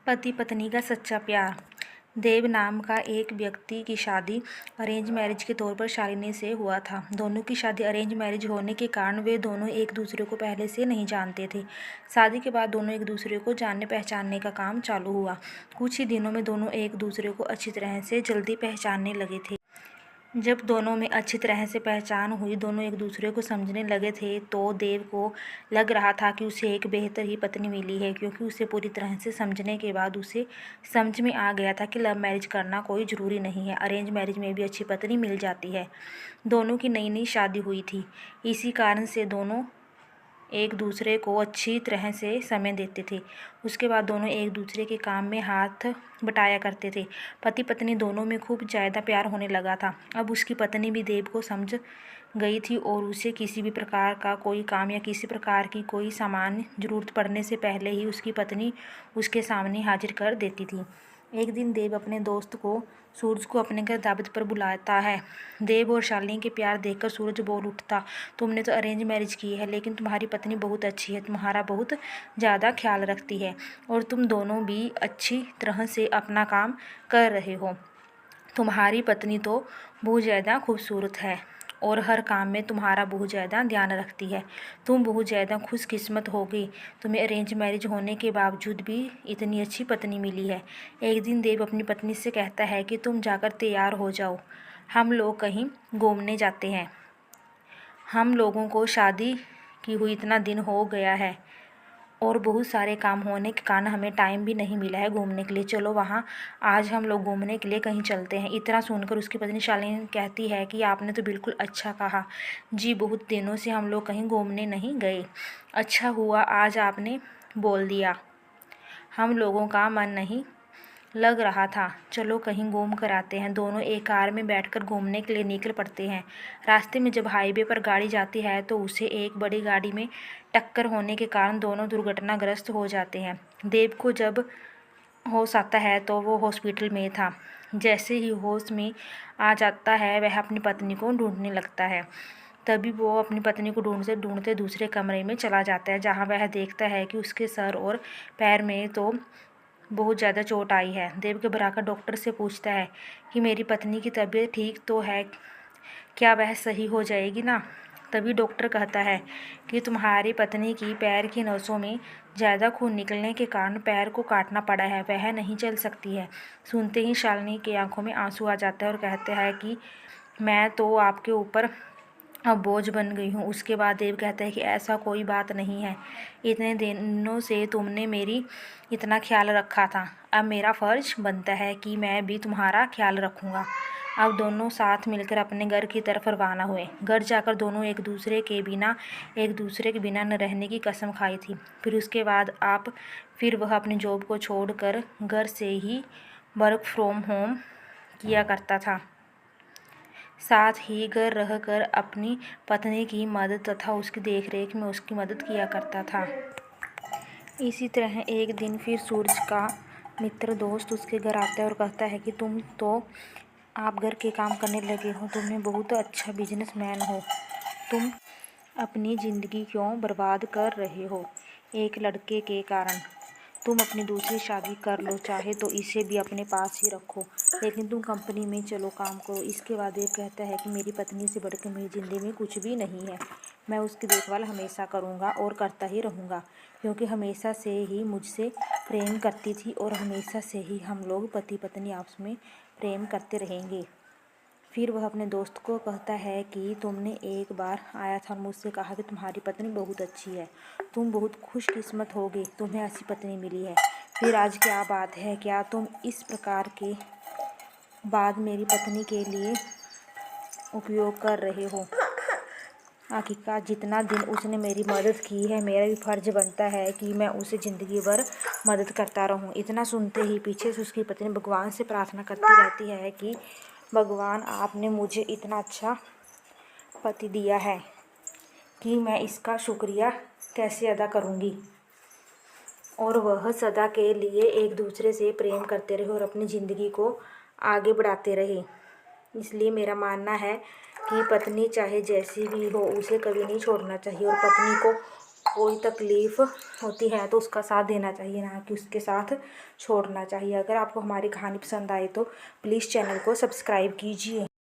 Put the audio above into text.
पति पत्नी का सच्चा प्यार। देव नाम का एक व्यक्ति की शादी अरेंज मैरिज के तौर पर शालिनी से हुआ था। दोनों की शादी अरेंज मैरिज होने के कारण वे दोनों एक दूसरे को पहले से नहीं जानते थे। शादी के बाद दोनों एक दूसरे को जानने पहचानने का काम चालू हुआ। कुछ ही दिनों में दोनों एक दूसरे को अच्छी तरह से जल्दी पहचानने लगे थे। जब दोनों में अच्छी तरह से पहचान हुई, दोनों एक दूसरे को समझने लगे थे, तो देव को लग रहा था कि उसे एक बेहतर ही पत्नी मिली है, क्योंकि उसे पूरी तरह से समझने के बाद उसे समझ में आ गया था कि लव मैरिज करना कोई ज़रूरी नहीं है, अरेंज मैरिज में भी अच्छी पत्नी मिल जाती है। दोनों की नई नई शादी हुई थी, इसी कारण से दोनों एक दूसरे को अच्छी तरह से समय देते थे। उसके बाद दोनों एक दूसरे के काम में हाथ बटाया करते थे। पति पत्नी दोनों में खूब ज़्यादा प्यार होने लगा था। अब उसकी पत्नी भी देव को समझ गई थी और उसे किसी भी प्रकार का कोई काम या किसी प्रकार की कोई सामान ज़रूरत पड़ने से पहले ही उसकी पत्नी उसके सामने हाजिर कर देती थी। एक दिन देव अपने दोस्त को सूरज को अपने घर दावत पर बुलाता है। देव और शालिनी के प्यार देखकर सूरज बोल उठता, तुमने तो अरेंज मैरिज की है, लेकिन तुम्हारी पत्नी बहुत अच्छी है, तुम्हारा बहुत ज़्यादा ख्याल रखती है और तुम दोनों भी अच्छी तरह से अपना काम कर रहे हो। तुम्हारी पत्नी तो बहुत ज़्यादा खूबसूरत है और हर काम में तुम्हारा बहुत ज़्यादा ध्यान रखती है। तुम बहुत ज़्यादा खुशकिस्मत होगी, तुम्हें अरेंज मैरिज होने के बावजूद भी इतनी अच्छी पत्नी मिली है। एक दिन देव अपनी पत्नी से कहता है कि तुम जाकर तैयार हो जाओ, हम लोग कहीं घूमने जाते हैं। हम लोगों को शादी की हुई इतना दिन हो गया है और बहुत सारे काम होने के कारण हमें टाइम भी नहीं मिला है घूमने के लिए। चलो वहाँ आज हम लोग घूमने के लिए कहीं चलते हैं। इतना सुनकर उसकी पत्नी शालिनी कहती है कि आपने तो बिल्कुल अच्छा कहा जी, बहुत दिनों से हम लोग कहीं घूमने नहीं गए। अच्छा हुआ आज आपने बोल दिया, हम लोगों का मन नहीं लग रहा था। चलो कहीं घूम कर आते हैं। दोनों एक कार में बैठकर घूमने के लिए निकल पड़ते हैं। रास्ते में जब हाईवे पर गाड़ी जाती है तो उसे एक बड़ी गाड़ी में टक्कर होने के कारण दोनों दुर्घटनाग्रस्त हो जाते हैं। देव को जब होश आता है तो वो हॉस्पिटल में था। जैसे ही होश में आ जाता है वह अपनी पत्नी को ढूंढने लगता है। तभी वो अपनी पत्नी को ढूंढते ढूंढते दूसरे कमरे में चला जाता है, जहाँ वह देखता है कि उसके सर और पैर में तो बहुत ज़्यादा चोट आई है। देव घबराकर डॉक्टर से पूछता है कि मेरी पत्नी की तबीयत ठीक तो है, क्या वह सही हो जाएगी ना? तभी डॉक्टर कहता है कि तुम्हारी पत्नी की पैर की नसों में ज़्यादा खून निकलने के कारण पैर को काटना पड़ा है, वह नहीं चल सकती है। सुनते ही शालिनी की आंखों में आंसू आ जाता है और कहते हैं कि मैं तो आपके ऊपर अब बोझ बन गई हूँ। उसके बाद देव कहता है कि ऐसा कोई बात नहीं है, इतने दिनों से तुमने मेरी इतना ख्याल रखा था, अब मेरा फ़र्ज बनता है कि मैं भी तुम्हारा ख्याल रखूँगा। अब दोनों साथ मिलकर अपने घर की तरफ रवाना हुए। घर जाकर दोनों एक दूसरे के बिना न रहने की कसम खाई थी। फिर वह अपनी जॉब को छोड़कर घर से ही वर्क फ्रॉम होम किया करता था। साथ ही घर रहकर अपनी पत्नी की मदद तथा उसकी देखरेख में उसकी मदद किया करता था। इसी तरह एक दिन फिर सूरज का मित्र दोस्त उसके घर आता है और कहता है कि आप घर के काम करने लगे हो, तुम्हें बहुत अच्छा बिजनेसमैन हो, तुम अपनी ज़िंदगी क्यों बर्बाद कर रहे हो एक लड़के के कारण? तुम अपनी दूसरी शादी कर लो, चाहे तो इसे भी अपने पास ही रखो, लेकिन तुम कंपनी में चलो काम करो। इसके बाद देव कहता है कि मेरी पत्नी से बढ़कर मेरी ज़िंदगी में कुछ भी नहीं है, मैं उसकी देखभाल हमेशा करूँगा और करता ही रहूँगा, क्योंकि हमेशा से ही मुझसे प्रेम करती थी और हमेशा से ही हम लोग पति पत्नी आपस में प्रेम करते रहेंगे। फिर वह अपने दोस्त को कहता है कि तुमने एक बार आया था और मुझसे कहा कि तुम्हारी पत्नी बहुत अच्छी है, तुम बहुत खुशकिस्मत होगे, तुम्हें ऐसी पत्नी मिली है। फिर आज क्या बात है, क्या तुम इस प्रकार के बाद मेरी पत्नी के लिए उपयोग कर रहे हो? आखिरकार जितना दिन उसने मेरी मदद की है, मेरा भी फर्ज बनता है कि मैं उसे ज़िंदगी भर मदद करता रहूं। इतना सुनते ही पीछे से उसकी पत्नी भगवान से प्रार्थना करती रहती है कि भगवान, आपने मुझे इतना अच्छा पति दिया है कि मैं इसका शुक्रिया कैसे अदा करूंगी। और वह सदा के लिए एक दूसरे से प्रेम करते रहे और अपनी ज़िंदगी को आगे बढ़ाते रहे। इसलिए मेरा मानना है कि पत्नी चाहे जैसी भी हो, उसे कभी नहीं छोड़ना चाहिए और पत्नी को कोई तकलीफ़ होती है तो उसका साथ देना चाहिए, ना कि उसके साथ छोड़ना चाहिए। अगर आपको हमारी कहानी पसंद आए तो प्लीज़ चैनल को सब्सक्राइब कीजिए।